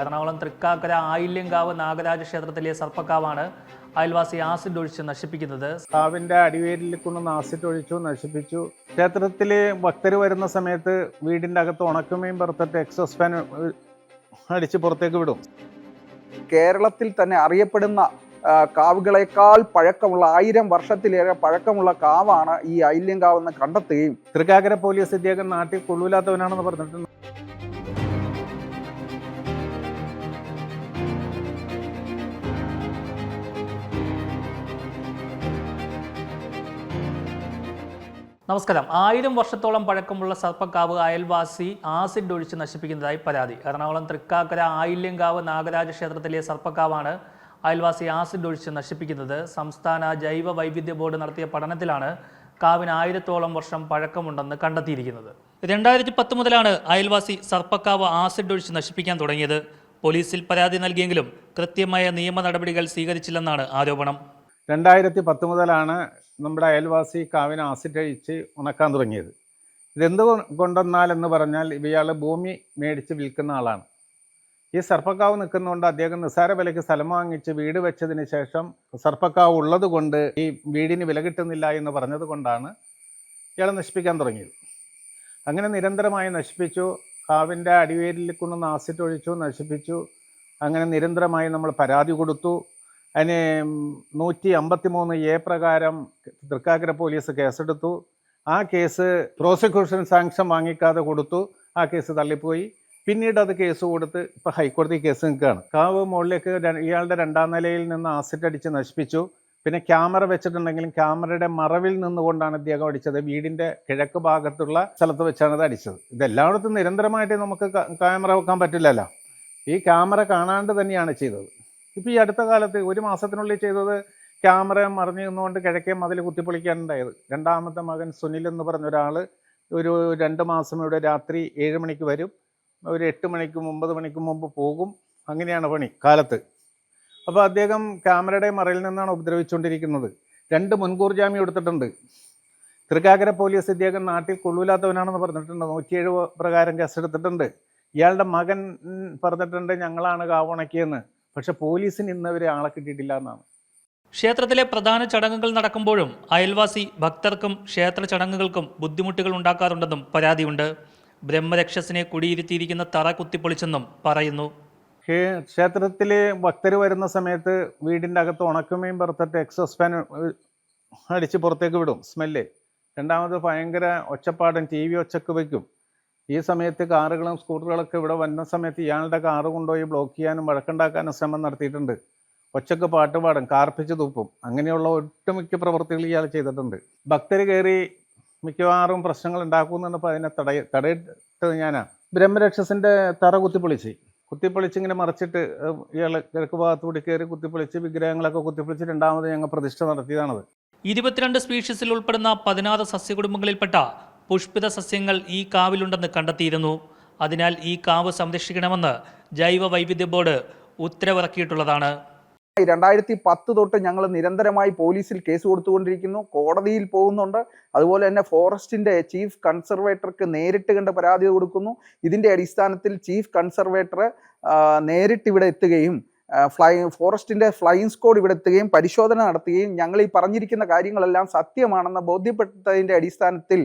എറണാകുളം തൃക്കാക്കര ആയില്യങ്കാവ് നാഗരാജ ക്ഷേത്രത്തിലെ സർപ്പക്കാവാണ് അയൽവാസി ആസിഡ് ഒഴിച്ച് നശിപ്പിക്കുന്നത്. കാവിന്റെ അടിവേരിൽ കൊണ്ടുവന്ന് ആസിഡ് ഒഴിച്ചു നശിപ്പിച്ചു. ക്ഷേത്രത്തില് ഭക്തർ വരുന്ന സമയത്ത് വീടിന്റെ അകത്ത് ഉണക്കമീൻ പുറത്തിട്ട് എക്സോസ് ഫാൻ അടിച്ച് പുറത്തേക്ക് വിടും. കേരളത്തിൽ തന്നെ അറിയപ്പെടുന്ന കാവുകളെക്കാൾ പഴക്കമുള്ള 1000 വർഷത്തിലേറെ പഴക്കമുള്ള കാവാണ് ഈ ആയില്യങ്കാവെന്ന് കണ്ടെത്തുകയും തൃക്കാക്കര പോലീസ് ഇദ്ദേഹം നാട്ടിൽ കൊള്ളൂലാത്തവനാണെന്ന് പറഞ്ഞിട്ടുണ്ട്. നമസ്കാരം. 1000 വർഷത്തോളം പഴക്കമുള്ള സർപ്പക്കാവ് അയൽവാസി ആസിഡ് ഒഴിച്ച് നശിപ്പിക്കുന്നതായി പരാതി. എറണാകുളം തൃക്കാക്കര ആയില്യങ്കാവ് നാഗരാജ ക്ഷേത്രത്തിലെ സർപ്പക്കാവാണ് അയൽവാസി ആസിഡ് ഒഴിച്ച് നശിപ്പിക്കുന്നത്. സംസ്ഥാന ജൈവ വൈവിധ്യ ബോർഡ് നടത്തിയ പഠനത്തിലാണ് കാവിന് 1000-ഓളം വർഷം പഴക്കമുണ്ടെന്ന് കണ്ടെത്തിയിരിക്കുന്നത്. 2010 മുതലാണ് അയൽവാസി സർപ്പക്കാവ് ആസിഡ് ഒഴിച്ച് നശിപ്പിക്കാൻ തുടങ്ങിയത്. പോലീസിൽ പരാതി നൽകിയെങ്കിലും കൃത്യമായ നിയമ നടപടികൾ സ്വീകരിച്ചില്ലെന്നാണ് ആരോപണം. 2010 മുതലാണ് നമ്മുടെ അയൽവാസി കാവിന് ആസിഡ് അഴിച്ച് ഉണക്കാൻ തുടങ്ങിയത്. ഇതെന്ത് കൊണ്ടെന്നാലെന്ന് പറഞ്ഞാൽ ഇയാൾ ഭൂമി മേടിച്ച് വിൽക്കുന്ന ആളാണ്. ഈ സർപ്പക്കാവ് നിൽക്കുന്നതുകൊണ്ട് അദ്ദേഹം നിസ്സാര വിലയ്ക്ക് സ്ഥലം വാങ്ങിച്ച് വീട് വെച്ചതിന് ശേഷം സർപ്പക്കാവ് ഉള്ളത് കൊണ്ട് ഈ വീടിന് വില കിട്ടുന്നില്ല എന്ന് പറഞ്ഞത് കൊണ്ടാണ് ഇയാൾ നശിപ്പിക്കാൻ തുടങ്ങിയത്. അങ്ങനെ നിരന്തരമായി നശിപ്പിച്ചു. കാവിൻ്റെ അടിവേരിൽ കൊണ്ടുവന്ന് ആസിഡ് ഒഴിച്ചു നശിപ്പിച്ചു. അങ്ങനെ നിരന്തരമായി നമ്മൾ പരാതി കൊടുത്തു. അതിന് 153A പ്രകാരം തൃക്കാക്കര പോലീസ് കേസെടുത്തു. ആ കേസ് പ്രോസിക്യൂഷൻ സാങ്ഷൻ വാങ്ങിക്കാതെ കൊടുത്തു. ആ കേസ് തള്ളിപ്പോയി. പിന്നീട് അത് കേസ് കൊടുത്ത് ഇപ്പോൾ ഹൈക്കോടതി കേസ് നിൽക്കുകയാണ്. കാവ് മുകളിലേക്ക് ഇയാളുടെ 2ാം നിലയിൽ നിന്ന് ആസിഡ് അടിച്ച് നശിപ്പിച്ചു. പിന്നെ ക്യാമറ വെച്ചിട്ടുണ്ടെങ്കിലും ക്യാമറയുടെ മറവിൽ നിന്നുകൊണ്ടാണ് ഇദ്ദേഹം അടിച്ചത്. വീടിൻ്റെ കിഴക്ക് ഭാഗത്തുള്ള സ്ഥലത്ത് വെച്ചാണ് അത് അടിച്ചത്. ഇതെല്ലായിടത്തും നിരന്തരമായിട്ട് നമുക്ക് ക്യാമറ വെക്കാൻ പറ്റില്ലല്ലോ. ഈ ക്യാമറ കാണാണ്ട് തന്നെയാണ് ചെയ്തത്. ഇപ്പോൾ ഈ അടുത്ത കാലത്ത് 1 മാസത്തിനുള്ളിൽ ചെയ്തത് ക്യാമറ മറിഞ്ഞു നിന്നുകൊണ്ട് കിഴക്കേ മതിൽ കുത്തിപ്പൊളിക്കാനുണ്ടായത്. 2ാമത്തെ മകൻ സുനിൽ എന്ന് പറഞ്ഞ ഒരാൾ ഒരു 2 മാസം ഇവിടെ രാത്രി 7 മണിക്ക് വരും, ഒരു 8 മണിക്കും 9 മണിക്കും മുമ്പ് പോകും. അങ്ങനെയാണ് പണി കാലത്ത്. അപ്പോൾ അദ്ദേഹം ക്യാമറയുടെ മറയിൽ നിന്നാണ് ഉപദ്രവിച്ചുകൊണ്ടിരിക്കുന്നത്. 2 മുൻകൂർ ജാമ്യം എടുത്തിട്ടുണ്ട്. തൃക്കാക്കര പോലീസ് ഇദ്ദേഹം നാട്ടിൽ കൊള്ളൂലാത്തവനാണെന്ന് പറഞ്ഞിട്ടുണ്ട്. 107 പ്രകാരം കേസെടുത്തിട്ടുണ്ട്. ഇയാളുടെ മകൻ പറഞ്ഞിട്ടുണ്ട് ഞങ്ങളാണ് കാവുണക്കിയെന്ന്. പക്ഷെ പോലീസിന് ഇന്നവരെ ആളെ കിട്ടിയിട്ടില്ല എന്നാണ്. ക്ഷേത്രത്തിലെ പ്രധാന ചടങ്ങുകൾ നടക്കുമ്പോഴും അയൽവാസി ഭക്തർക്കും ക്ഷേത്ര ചടങ്ങുകൾക്കും ബുദ്ധിമുട്ടുകൾ ഉണ്ടാക്കാറുണ്ടെന്നും പരാതിയുണ്ട്. ബ്രഹ്മരക്ഷസിനെ കുടിയിരുത്തിയിരിക്കുന്ന തറ കുത്തിപ്പൊളിച്ചെന്നും പറയുന്നു. ക്ഷേത്രത്തിൽ ഭക്തർ വരുന്ന സമയത്ത് വീടിൻ്റെ അകത്ത് ഉണക്കമീൻ പുറത്തിട്ട് എക്സോസ് ഫാൻ അടിച്ച് പുറത്തേക്ക് വിടും, സ്മെല്ല്. രണ്ടാമത് ഭയങ്കര ഒച്ചപ്പാടൻ TV ഒച്ചക്ക് വയ്ക്കും. ഈ സമയത്ത് കാറുകളും സ്കൂട്ടറുകളൊക്കെ ഇവിടെ വന്ന സമയത്ത് ഇയാളുടെ കാറ് കൊണ്ടുപോയി ബ്ലോക്ക് ചെയ്യാനും വഴക്കുണ്ടാക്കാനും ശ്രമം നടത്തിയിട്ടുണ്ട്. ഒച്ചക്ക് പാട്ട് പാടും, കാർപ്പിച്ച് തുപ്പും. അങ്ങനെയുള്ള ഒട്ടുമിക്ക പ്രവൃത്തികൾ ഇയാൾ ചെയ്തിട്ടുണ്ട്. ഭക്തർ കയറി മിക്കവാറും പ്രശ്നങ്ങൾ ഉണ്ടാക്കുമെന്നാണ്. അപ്പോൾ അതിനെ തടയിട്ടത് ഞാനാണ്. ബ്രഹ്മരക്ഷസിൻ്റെ തറ കുത്തിപ്പൊളിച്ചിങ്ങനെ മറിച്ചിട്ട് ഇയാൾ കിഴക്ക് ഭാഗത്തുകൂടി കയറി കുത്തിപ്പൊളിച്ച് വിഗ്രഹങ്ങളൊക്കെ കുത്തിപ്പൊളിച്ച് 2ാമത് ഞങ്ങൾ പ്രതിഷ്ഠ നടത്തിയതാണത്. 22 സ്പീഷീസിൽ ഉൾപ്പെടുന്ന 16 സസ്യകുടുംബങ്ങളിൽപ്പെട്ട പുഷ്പിത സസ്യങ്ങൾ ഈ കാവിലുണ്ടെന്ന് കണ്ടെത്തിയിരുന്നു. അതിനാൽ ഈ കാവ് സംരക്ഷിക്കണമെന്ന് ജൈവ വൈവിധ്യ ബോർഡ് ഉത്തരവിറക്കിയിട്ടുള്ളതാണ്. 2010 തൊട്ട് ഞങ്ങൾ നിരന്തരമായി പോലീസിൽ കേസ് കൊടുത്തുകൊണ്ടിരിക്കുന്നു, കോടതിയിൽ പോകുന്നുണ്ട്. അതുപോലെ തന്നെ ഫോറസ്റ്റിന്റെ ചീഫ് കൺസർവേറ്റർക്ക് നേരിട്ട് കണ്ട് പരാതി കൊടുക്കുന്നു. ഇതിന്റെ അടിസ്ഥാനത്തിൽ ചീഫ് കൺസർവേറ്റർ നേരിട്ട് ഇവിടെ എത്തുകയും ഫോറസ്റ്റിന്റെ ഫ്ലൈയിങ് സ്ക്വാഡ് ഇവിടെ എത്തുകയും പരിശോധന നടത്തുകയും ഞങ്ങൾ ഈ പറഞ്ഞിരിക്കുന്ന കാര്യങ്ങളെല്ലാം സത്യമാണെന്ന് ബോധ്യപ്പെട്ടതിൻ്റെ അടിസ്ഥാനത്തിൽ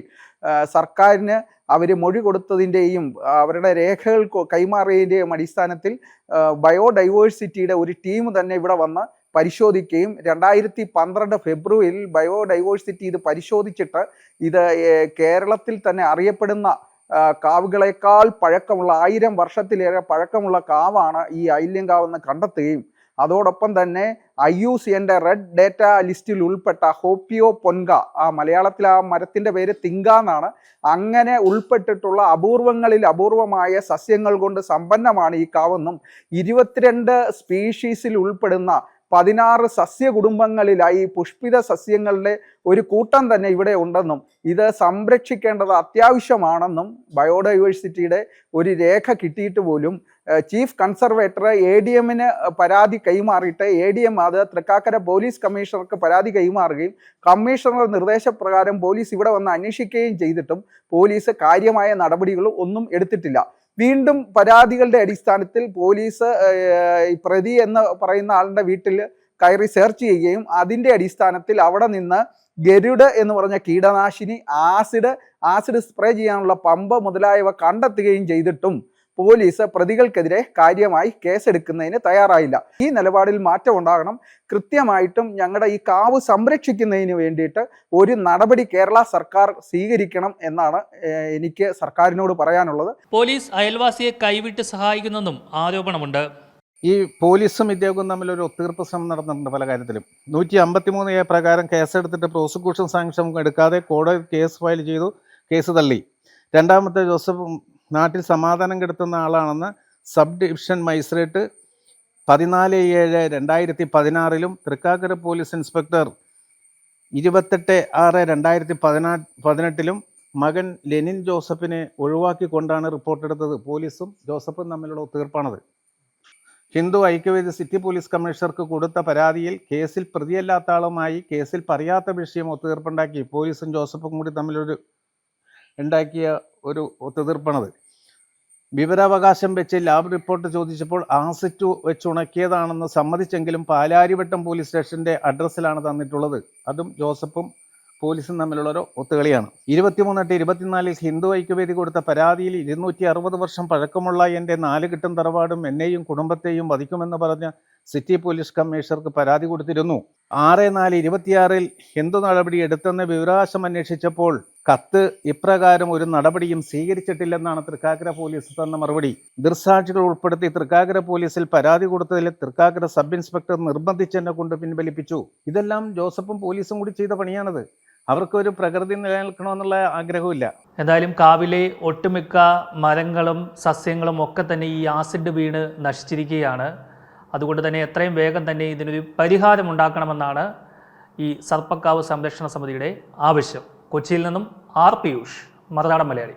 സർക്കാരിന് അവർ മൊഴി കൊടുത്തതിൻ്റെയും അവരുടെ രേഖകൾ കൈമാറിയതിൻ്റെയും അടിസ്ഥാനത്തിൽ ബയോഡൈവേഴ്സിറ്റിയുടെ ഒരു ടീം തന്നെ ഇവിടെ വന്ന് പരിശോധിക്കുകയും 2012 ഫെബ്രുവരിയിൽ ബയോഡൈവേഴ്സിറ്റി ഇത് പരിശോധിച്ചിട്ട് ഇത് കേരളത്തിൽ തന്നെ അറിയപ്പെടുന്ന കാവുകളെക്കാൾ പഴക്കമുള്ള 1000 വർഷത്തിലേറെ പഴക്കമുള്ള കാവാണ് ഈ ആയില്യങ്കാവെന്ന് കണ്ടെത്തുകയും അതോടൊപ്പം തന്നെ IUCNന്റെ റെഡ് ഡേറ്റ ലിസ്റ്റിൽ ഉൾപ്പെട്ട ഹോപ്പിയോ പൊൻഗ, ആ മലയാളത്തിൽ ആ മരത്തിൻ്റെ പേര് തിങ്ക എന്നാണ്, അങ്ങനെ ഉൾപ്പെട്ടിട്ടുള്ള അപൂർവങ്ങളിൽ അപൂർവമായ സസ്യങ്ങൾ കൊണ്ട് സമ്പന്നമാണ് ഈ കാവെന്നും 22 സ്പീഷീസിൽ ഉൾപ്പെടുന്ന 16 സസ്യകുടുംബങ്ങളിലായി പുഷ്പിത സസ്യങ്ങളുടെ ഒരു കൂട്ടം തന്നെ ഇവിടെ ഉണ്ടെന്നും ഇത് സംരക്ഷിക്കേണ്ടത് അത്യാവശ്യമാണെന്നും ബയോഡൈവേഴ്സിറ്റിയുടെ ഒരു രേഖ കിട്ടിയിട്ട് പോലും ചീഫ് കൺസർവേറ്റർ ADMന് പരാതി കൈമാറിയിട്ട് ADM അത് തൃക്കാക്കര പോലീസ് കമ്മീഷണർക്ക് പരാതി കൈമാറുകയും കമ്മീഷണർ നിർദ്ദേശപ്രകാരം പോലീസ് ഇവിടെ വന്ന് അന്വേഷിക്കുകയും ചെയ്തിട്ടും പോലീസ് കാര്യമായ നടപടികൾ ഒന്നും എടുത്തിട്ടില്ല. വീണ്ടും പരാതികളുടെ അടിസ്ഥാനത്തിൽ പോലീസ് ഈ പ്രതി എന്ന് പറയുന്ന ആളുടെ വീട്ടിൽ കയറി സെർച്ച് ചെയ്യുകയും അതിൻ്റെ അടിസ്ഥാനത്തിൽ അവിടെ നിന്ന് ഗരുഡ് എന്ന് പറഞ്ഞ കീടനാശിനി, ആസിഡ് സ്പ്രേ ചെയ്യാനുള്ള പമ്പ് മുതലായവ കണ്ടെത്തുകയും ചെയ്തിട്ടും പോലീസ് പ്രതികൾക്കെതിരെ കാര്യമായി കേസെടുക്കുന്നതിന് തയ്യാറായില്ല. ഈ നിലപാടിൽ മാറ്റം ഉണ്ടാകണം. കൃത്യമായിട്ടും ഞങ്ങളുടെ ഈ കാവ് സംരക്ഷിക്കുന്നതിന് വേണ്ടിയിട്ട് ഒരു നടപടി കേരള സർക്കാർ സ്വീകരിക്കണം എന്നാണ് എനിക്ക് സർക്കാരിനോട് പറയാനുള്ളത്. പോലീസ് അയൽവാസിയെ കൈവിട്ട് സഹായിക്കുന്നെന്നും ആരോപണമുണ്ട്. ഈ പോലീസും ഇദ്ദേഹവും തമ്മിൽ ഒരു ഒത്തീർപ്പ് ശ്രമം നടന്നിട്ടുണ്ട് പല കാര്യത്തിലും. 153A പ്രകാരം കേസെടുത്തിട്ട് പ്രോസിക്യൂഷൻ സാങ്ഷൻ എടുക്കാതെ കോടതി കേസ് ഫയൽ ചെയ്തു, കേസ് തള്ളി. രണ്ടാമത്തെ ജോസഫ് നാട്ടിൽ സമാധാനം കെടുത്തുന്ന ആളാണെന്ന് sub division magistrate 14/7/2016 Thrikkakara police inspector 28/6/2018 മകൻ ലെനിൻ ജോസഫിനെ ഒഴിവാക്കിക്കൊണ്ടാണ് റിപ്പോർട്ടെടുത്തത്. പോലീസും ജോസഫും തമ്മിലുള്ള ഒത്തീർപ്പാണത്. ഹിന്ദു ഐക്യവേദി സിറ്റി പോലീസ് കമ്മീഷണർക്ക് കൊടുത്ത പരാതിയിൽ കേസിൽ പ്രതിയല്ലാത്ത ആളുമായി കേസിൽ പറയാത്ത വിഷയം ഒത്തുതീർപ്പുണ്ടാക്കി പോലീസും ജോസഫും കൂടി തമ്മിലൊരു ഉണ്ടാക്കിയ ഒരു ഒത്തുതീർപ്പാണത്. വിവരാവകാശം വെച്ച് ലാബ് റിപ്പോർട്ട് ചോദിച്ചപ്പോൾ ആസിഡ് വെച്ചുണക്കിയതാണെന്ന് സമ്മതിച്ചെങ്കിലും പാലാരിവട്ടം പോലീസ് സ്റ്റേഷൻ്റെ അഡ്രസ്സിലാണ് തന്നിട്ടുള്ളത്. അതും ജോസഫും പോലീസും തമ്മിലുള്ള ഒരു ഒത്തുകളിയാണ്. 23/24 ഹിന്ദു ഐക്യവേദി കൊടുത്ത പരാതിയിൽ 260 വർഷം പഴക്കമുള്ള എൻ്റെ 4 കെട്ടും തറവാടും എന്നെയും കുടുംബത്തെയും വധിക്കുമെന്ന് പറഞ്ഞ സിറ്റി പോലീസ് കമ്മീഷണർക്ക് പരാതി കൊടുത്തിരുന്നു. 6/4/26 എന്തു നടപടി എടുത്തെന്ന് വിവരാവകാശം അന്വേഷിച്ചപ്പോൾ കത്ത് ഇപ്രകാരം ഒരു നടപടിയും സ്വീകരിച്ചിട്ടില്ലെന്നാണ് തൃക്കാക്കര പോലീസ് തന്ന മറുപടി. ദൃക്സാക്ഷികൾ ഉൾപ്പെടുത്തി തൃക്കാക്കര പോലീസിൽ പരാതി കൊടുത്തതിൽ തൃക്കാക്കര സബ് ഇൻസ്പെക്ടർ നിർബന്ധിച്ചെന്നെ കൊണ്ട് പിൻവലിപ്പിച്ചു. ഇതെല്ലാം ജോസഫും പോലീസും കൂടി ചെയ്ത പണിയാണത്. അവർക്കൊരു പ്രകൃതി നിലനിൽക്കണമെന്നുള്ള ആഗ്രഹമില്ല. എന്തായാലും കാവിലെ ഒട്ടുമിക്ക മരങ്ങളും സസ്യങ്ങളും ഒക്കെ തന്നെ ഈ ആസിഡ് വീണ് നശിച്ചിരിക്കുകയാണ്. അതുകൊണ്ട് തന്നെ എത്രയും വേഗം തന്നെ ഇതിനൊരു പരിഹാരം ഉണ്ടാക്കണമെന്നാണ് ഈ സർപ്പക്കാവ് സംരക്ഷണ സമിതിയുടെ ആവശ്യം. കൊച്ചിയിൽ നിന്നും ആർ പിയൂഷ്, മറുനാടൻ മലയാളി.